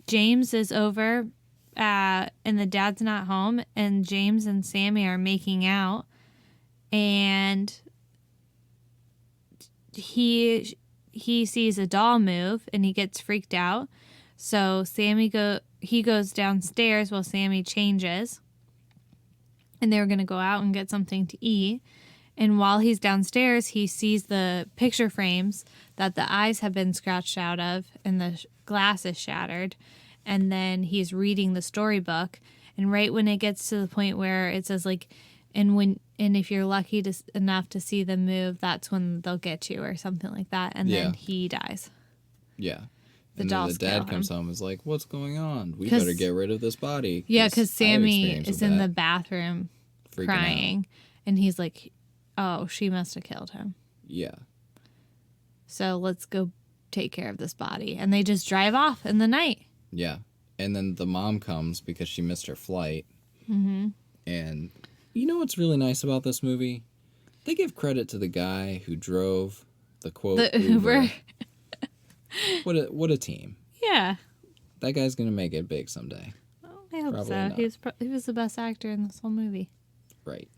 James is over and the dad's not home, and James and Sammy are making out, and he sees a doll move and he gets freaked out. So he goes downstairs while Sammy changes, and they were going to go out and get something to eat. And while he's downstairs, he sees the picture frames that the eyes have been scratched out of and the glass is shattered. And then he's reading the storybook. And right when it gets to the point where it says, like, and if you're lucky enough to see them move, that's when they'll get you, or something like that. And then he dies. Yeah. The and dolls then the dad kill him. comes home and is like, what's going on? We better get rid of this body. Yeah, because Sammy experience is with in that. the bathroom Freaking crying. And he's like, oh, she must have killed him. Yeah. So let's go take care of this body. And they just drive off in the night. Yeah. And then the mom comes because she missed her flight. Mm-hmm. And you know what's really nice about this movie? They give credit to the guy who drove the quote The Uber. What a team. Yeah. That guy's going to make it big someday. Oh, I hope Probably so. not. He was the best actor in this whole movie. Right.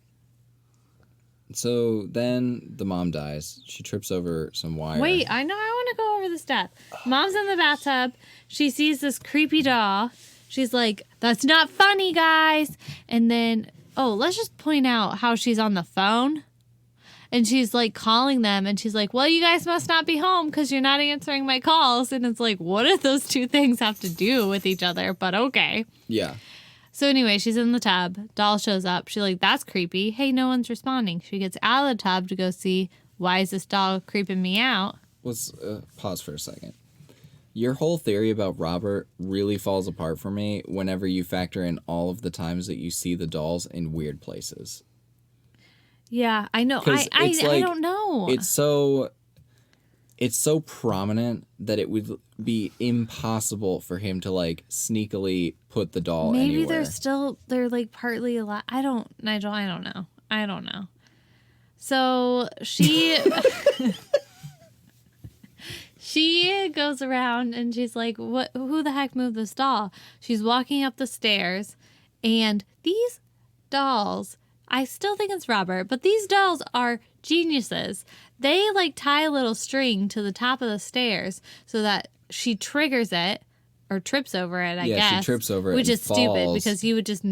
So then the mom dies. She trips over some wire. Wait, I know. I want to go over this death. Mom's in the bathtub. She sees this creepy doll. She's like, that's not funny, guys. And then, let's just point out how she's on the phone. And she's like calling them. And she's like, well, you guys must not be home because you're not answering my calls. And it's like, what do those two things have to do with each other? But okay. Yeah. So anyway, she's in the tub. Doll shows up. She's like, that's creepy. Hey, no one's responding. She gets out of the tub to go see, why is this doll creeping me out? Let's pause for a second. Your whole theory about Robert really falls apart for me whenever you factor in all of the times that you see the dolls in weird places. Yeah, I know. 'Cause I it's like- don't know. It's so prominent that it would be impossible for him to like sneakily put the doll Maybe anywhere. they're like partly alive. Nigel, I don't know. So she she goes around and she's like, who the heck moved this doll? She's walking up the stairs, and these dolls, I still think it's Robert, but these dolls are geniuses. They like tie a little string to the top of the stairs so that she triggers it or trips over it, I guess. Yeah, she trips over it which and is stupid falls. because you would just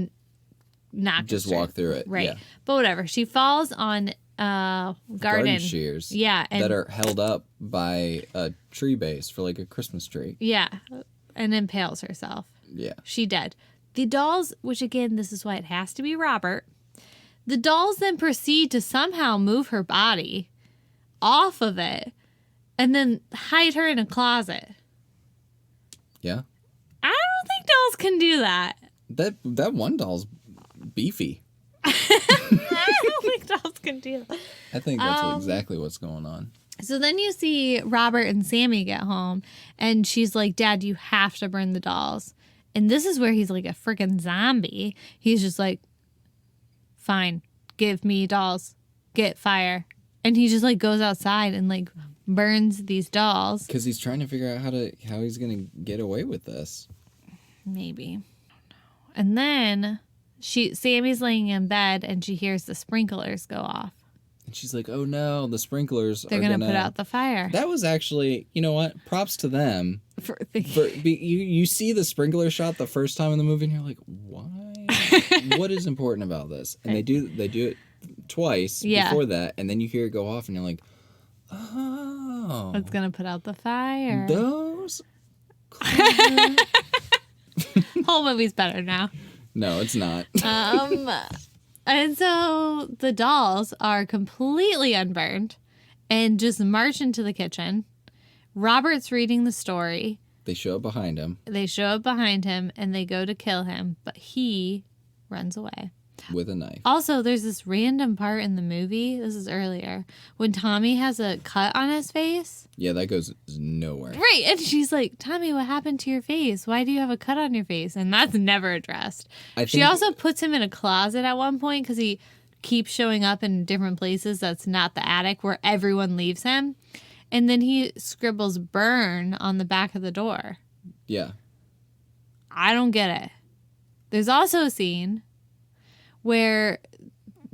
knock the Just string. walk through it. Right. Yeah. But whatever. She falls on garden shears. Yeah. And that are held up by a tree base for like a Christmas tree. yeah. And impales herself. Yeah. She dead. The dolls, which again, this is why it has to be Robert. The dolls then proceed to somehow move her body off of it and then hide her in a closet. Yeah. I don't think dolls can do that. That one doll's beefy. I don't think dolls can do that. I think that's exactly what's going on. So then you see Robert and Sammy get home, and she's like, Dad, you have to burn the dolls. And this is where he's like a freaking zombie. He's just like, fine, give me dolls, get fire. And he just like goes outside and like burns these dolls. Because he's trying to figure out how he's going to get away with this. Maybe. And then Sammy's laying in bed and she hears the sprinklers go off. And she's like, oh no, the sprinklers They're going to put out the fire. That was actually, you know what? Props to them. You see the sprinkler shot the first time in the movie and you're like, why? What is important about this? And they do it twice before that. And then you hear it go off and you're like, oh. It's going to put out the fire. Those? Whole movie's better now. No, it's not. And so the dolls are completely unburned and just march into the kitchen. Robert's reading the story. They show up behind him. And they go to kill him, but he runs away. With a knife. Also, there's this random part in the movie, this is earlier, when Tommy has a cut on his face. Yeah, that goes nowhere. Right, and she's like, Tommy, what happened to your face? Why do you have a cut on your face? And that's never addressed. She also puts him in a closet at one point because he keeps showing up in different places that's not the attic where everyone leaves him. And then he scribbles burn on the back of the door. Yeah. I don't get it. There's also a scene where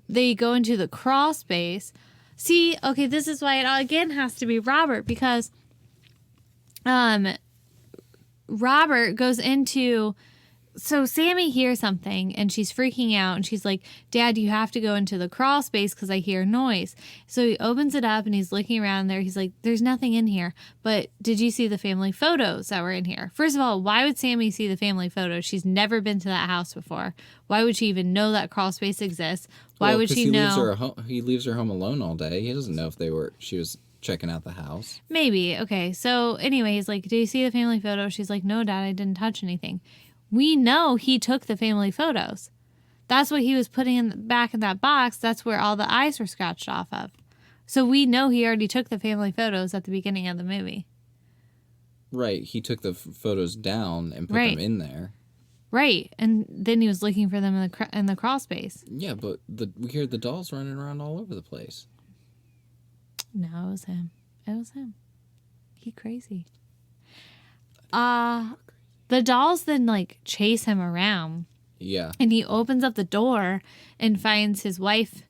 they go into the crawl space. See, okay, this is why it again has to be Robert, because Robert goes into... So Sammy hears something and she's freaking out and she's like, Dad, you have to go into the crawl space because I hear noise. So he opens it up and he's looking around there. He's like, there's nothing in here. But did you see the family photos that were in here? First of all, why would Sammy see the family photos? She's never been to that house before. Why would she even know that crawl space exists? Why would she know? He leaves her home alone all day. He doesn't know if she was checking out the house. Maybe. Okay. So anyway, he's like, do you see the family photos? She's like, no, Dad, I didn't touch anything. We know he took the family photos. That's what he was putting back in that box. That's where all the eyes were scratched off of. So we know he already took the family photos at the beginning of the movie. Right. He took the photos down and put them in there. Right. And then he was looking for them in the crawl space. Yeah, but we hear the dolls running around all over the place. No, it was him. He crazy. The dolls then, like, chase him around. Yeah. And he opens up the door and finds his wife,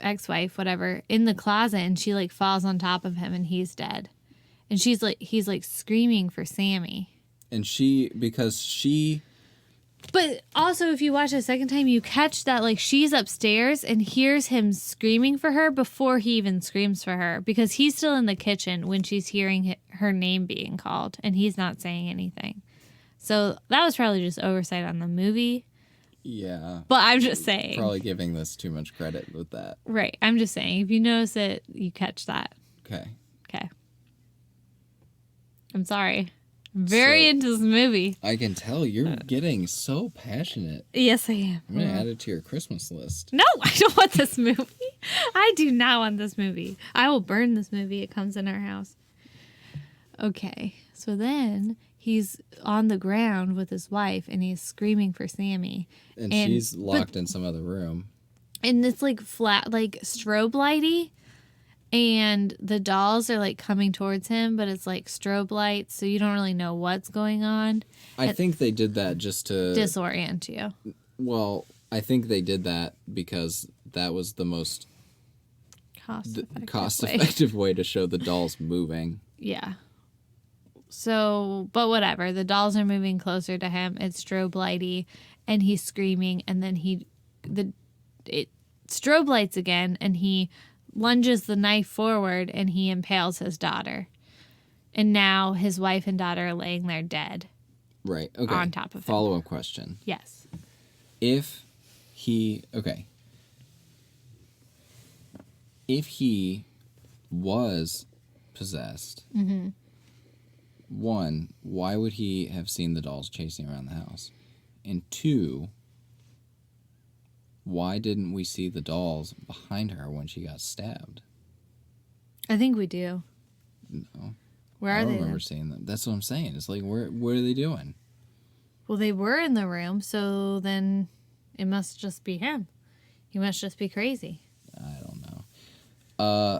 ex-wife, whatever, in the closet. And she, like, falls on top of him and he's dead. And he's, like, screaming for Sammy. And But also, if you watch it a second time, you catch that, like, she's upstairs and hears him screaming for her before he even screams for her. Because he's still in the kitchen when she's hearing her name being called. And he's not saying anything. So that was probably just oversight on the movie. Yeah. But I'm just saying. Probably giving this too much credit with that. Right. I'm just saying. If you notice it, you catch that. Okay. I'm sorry. Very into this movie. I can tell you're getting so passionate. Yes, I am. I'm going to add it to your Christmas list. No, I don't want this movie. I do not want this movie. I will burn this movie. It comes in our house. Okay. So then he's on the ground with his wife and he's screaming for Sammy. And she's locked in some other room. And it's like flat, like strobe lighty. And the dolls are like coming towards him, but it's like strobe lights, so you don't really know what's going on. I think they did that just to disorient you. Well, I think they did that because that was the most cost-effective way to show the dolls moving. Yeah. So, but whatever. The dolls are moving closer to him. It's strobe lighty, and he's screaming, and then it strobe lights again, and he lunges the knife forward, and he impales his daughter. And now his wife and daughter are laying there dead. Right. Okay. On top of him. Follow-up question. Yes. If he was possessed, one, why would he have seen the dolls chasing around the house? And two, why didn't we see the dolls behind her when she got stabbed? I think we do. No. Where I are don't they remember then? seeing them. That's what I'm saying. It's like, what are they doing? Well, they were in the room, so then it must just be him. He must just be crazy. I don't know.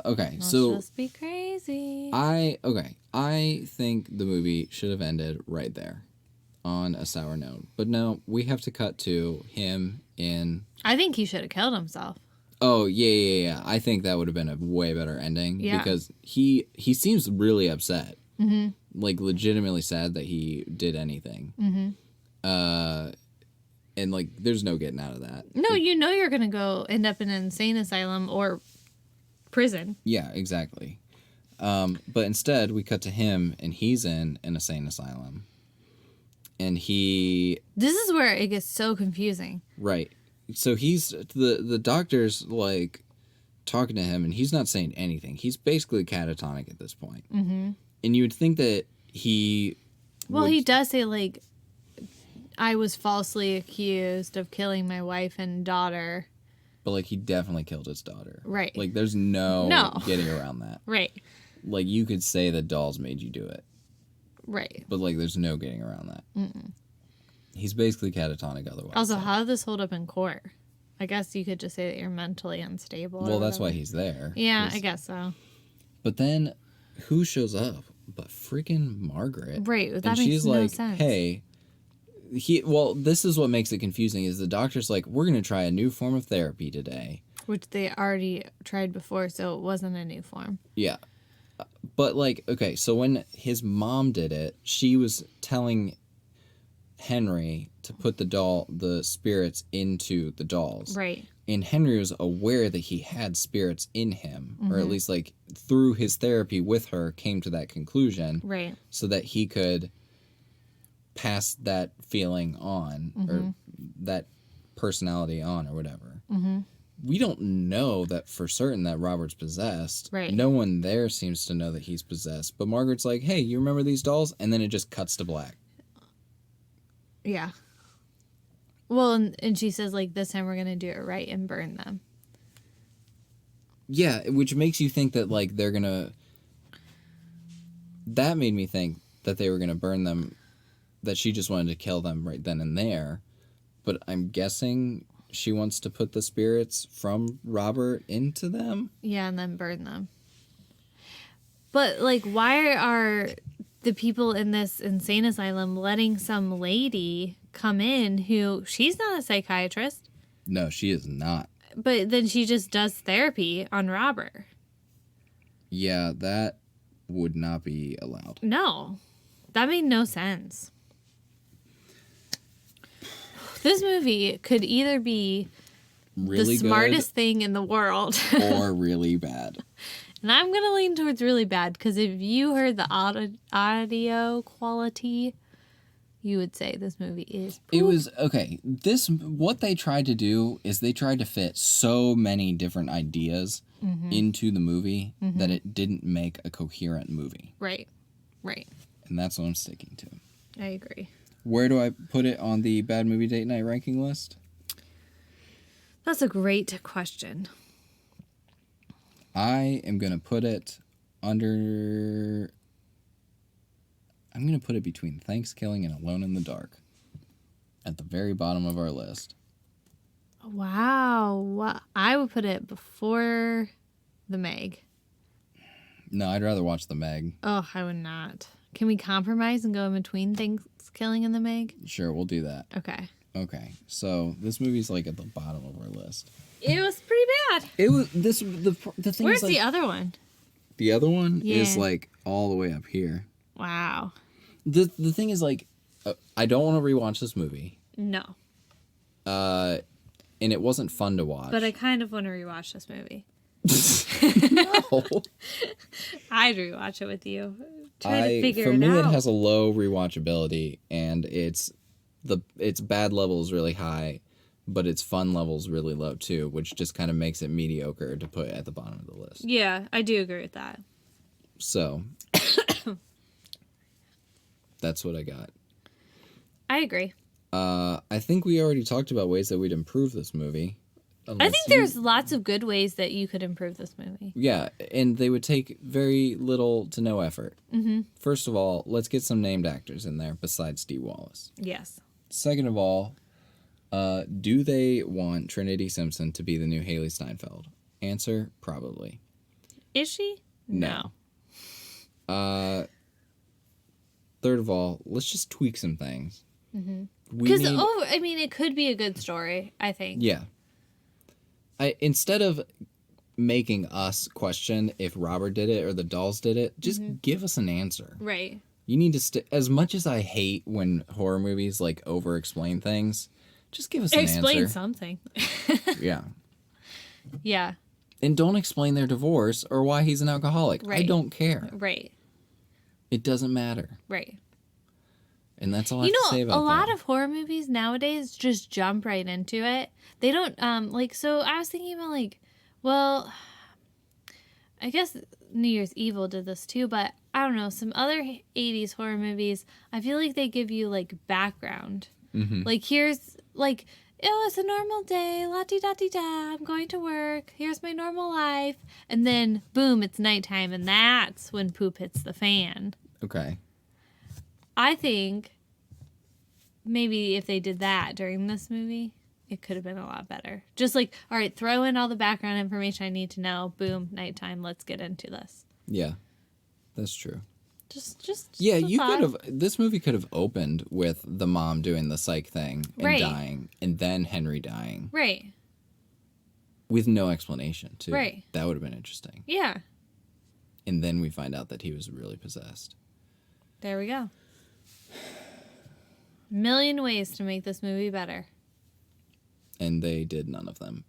Okay, Must so just be crazy. I think the movie should have ended right there on a sour note. But no, we have to cut to him in... I think he should have killed himself. Oh, yeah. I think that would have been a way better ending. Yeah. Because he seems really upset. Mm-hmm. Like, legitimately sad that he did anything. Mm-hmm. And, like, there's no getting out of that. No, you know you're going to go end up in an insane asylum or prison. Yeah, exactly. But instead, we cut to him, and he's in an insane asylum. And This is where it gets so confusing. Right. So he's... The doctor's, like, talking to him, and he's not saying anything. He's basically catatonic at this point. Mm-hmm. And you would think that he... Well, he does say, like, I was falsely accused of killing my wife and daughter. But, like, he definitely killed his daughter. Right. Like, there's no No. getting around that. Right. Like, you could say that dolls made you do it. Right. But, like, there's no getting around that. Mm-mm. He's basically catatonic otherwise. Also, how did this hold up in court? I guess you could just say that you're mentally unstable. Well, that's why he's there. Yeah, I guess so. But then, who shows up but freaking Margaret? Right, that and makes she's no like, sense. hey... this is what makes it confusing, is the doctor's like, we're going to try a new form of therapy today. Which they already tried before, so it wasn't a new form. Yeah. But, like, okay, so when his mom did it, she was telling Henry to put the spirits into the dolls. Right. And Henry was aware that he had spirits in him, or at least, like, through his therapy with her, came to that conclusion. Right. So that he could pass that feeling on, or that personality on, or whatever. Mm-hmm. We don't know that for certain that Robert's possessed. Right. No one there seems to know that he's possessed. But Margaret's like, hey, you remember these dolls? And then it just cuts to black. Yeah. Well, and she says, like, this time we're going to do it right and burn them. Yeah, which makes you think that, like, they're going to... That made me think that they were going to burn them, that she just wanted to kill them right then and there. But I'm guessing she wants to put the spirits from Robert into them? Yeah, and then burn them. But, like, why are the people in this insane asylum letting some lady come in who, she's not a psychiatrist. No, she is not. But then she just does therapy on Robert. Yeah, that would not be allowed. No. That made no sense. This movie could either be Really the smartest thing in the world or really bad. And I'm going to lean towards really bad, because if you heard the audio quality, you would say this movie is poop. It was, okay, what they tried to do is they tried to fit so many different ideas into the movie that it didn't make a coherent movie. Right. And that's what I'm sticking to. I agree. Where do I put it on the Bad Movie Date Night ranking list? That's a great question. I am going to put it under... I'm going to put it between Thanksgiving and Alone in the Dark. At the very bottom of our list. Wow. I would put it before The Meg. No, I'd rather watch The Meg. Oh, I would not. Can we compromise and go in between Thanksgiving and The Meg? Sure, we'll do that. Okay. So this movie's like at the bottom of our list. It was pretty bad. It was the thing. Where's is, like, the other one? The other one is Yeah. like all the way up here. Wow. The thing is, like, I don't want to rewatch this movie. No. And it wasn't fun to watch. But I kind of want to rewatch this movie. No. I'd rewatch it with you. Try to figure for it me, out. it has a low rewatchability, and its bad level is really high, but its fun level is really low too, which just kind of makes it mediocre to put at the bottom of the list. Yeah, I do agree with that. So that's what I got. I agree. I think we already talked about ways that we'd improve this movie. I think there's lots of good ways that you could improve this movie. Yeah, and they would take very little to no effort. Mm-hmm. First of all, let's get some named actors in there besides Dee Wallace. Yes. Second of all, do they want Trinity Simpson to be the new Haley Steinfeld? Answer, probably. Is she? No. Third of all, let's just tweak some things. Because, it could be a good story, I think. Yeah. Instead of making us question if Robert did it or the dolls did it, just give us an answer. Right. You need to as much as I hate when horror movies like over-explain things, just give us an answer. Explain something. Yeah. Yeah. And don't explain their divorce or why he's an alcoholic. Right. I don't care. Right. It doesn't matter. Right. And that's all I have to say about that. A lot of horror movies nowadays just jump right into it. They don't, so I was thinking about, I guess New Year's Evil did this too, but I don't know, some other 80s horror movies, I feel like they give you, background. Mm-hmm. Here's, it's a normal day, la-di-da-di-da, I'm going to work, here's my normal life. And then, boom, it's nighttime, and that's when poop hits the fan. Okay. I think maybe if they did that during this movie, it could have been a lot better. Just all right, throw in all the background information I need to know. Boom, nighttime. Let's get into this. Yeah, that's true. Just yeah, you could have. This movie could have opened with the mom doing the psych thing and dying, and then Henry dying. Right. With no explanation, too. Right. That would have been interesting. Yeah. And then we find out that he was really possessed. There we go. Million ways to make this movie better. And they did none of them.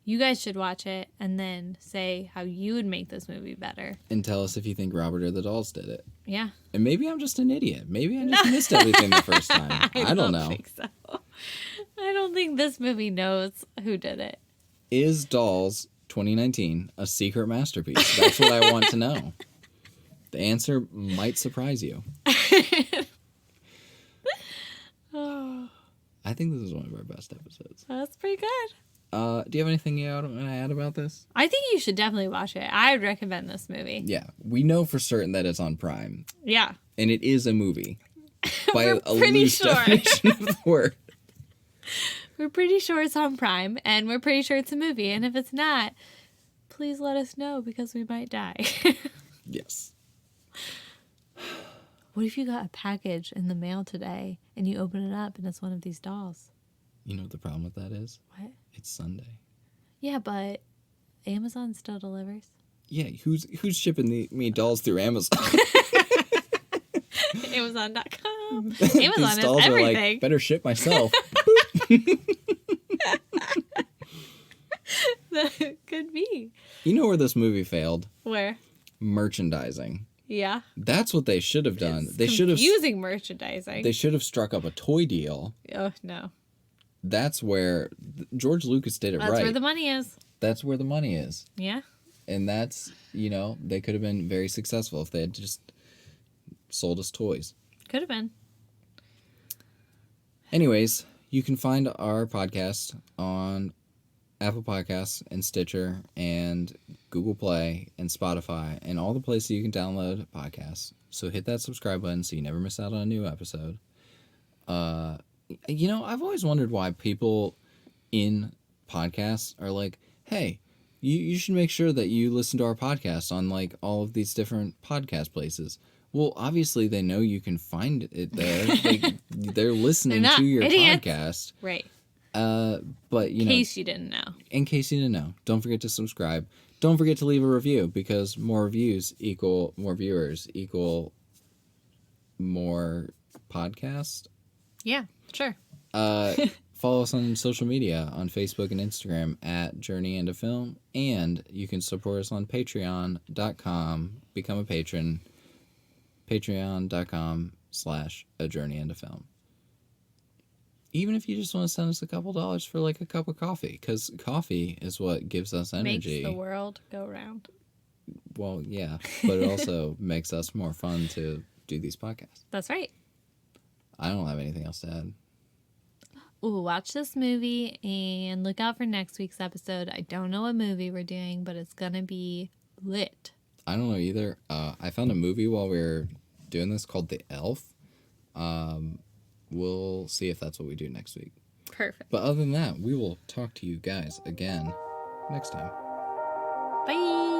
You guys should watch it and then say how you would make this movie better. And tell us if you think Robert or the dolls did it. Yeah. And maybe I'm just an idiot. Maybe I just missed everything the first time. I don't know. Think so. I don't think this movie knows who did it. Is Dolls 2019 a secret masterpiece? That's what I want to know. The answer might surprise you. I think this is one of our best episodes. That's pretty good. Do you have anything you want to add about this? I think you should definitely watch it. I would recommend this movie. Yeah. We know for certain that it's on Prime. Yeah. And it is a movie. By We're a pretty loose sure. definition of the word. We're pretty sure it's on Prime, and we're pretty sure it's a movie. And if it's not, please let us know because we might die. Yes. What if you got a package in the mail today and you open it up and it's one of these dolls? You know what the problem with that is? What? It's Sunday. Yeah, but Amazon still delivers. Yeah, who's shipping me dolls through Amazon? Amazon.com. These Amazon is dolls everything. are like, better ship myself. That could be. You know where this movie failed? Where? Merchandising. Yeah. That's what they should have done. It's they should have using merchandising. They should have struck up a toy deal. Oh no. That's where George Lucas did it right. That's where the money is. That's where the money is. Yeah. And that's, they could have been very successful if they had just sold us toys. Could have been. Anyways, you can find our podcast on Apple Podcasts and Stitcher and Google Play and Spotify and all the places you can download podcasts. So hit that subscribe button so you never miss out on a new episode. I've always wondered why people in podcasts are like, hey, you should make sure that you listen to our podcast on all of these different podcast places. Well, obviously they know you can find it there. They're listening to your podcast. Right. But in case you didn't know. In case you didn't know, don't forget to subscribe. Don't forget to leave a review because more reviews equal more viewers equal more podcast. Yeah, sure. Follow us on social media on Facebook and Instagram at Journey Into Film, and you can support us on Patreon.com. Become a patron. Patreon.com/A Journey Into Film. Even if you just want to send us a couple dollars for a cup of coffee, because coffee is what gives us energy. Makes the world go round. Well, yeah, but it also makes us more fun to do these podcasts. That's right. I don't have anything else to add. watch this movie and look out for next week's episode. I don't know what movie we're doing, but it's gonna be lit. I don't know either. I found a movie while we were doing this called The Elf. We'll see if that's what we do next week. Perfect. But other than that, we will talk to you guys again next time. Bye.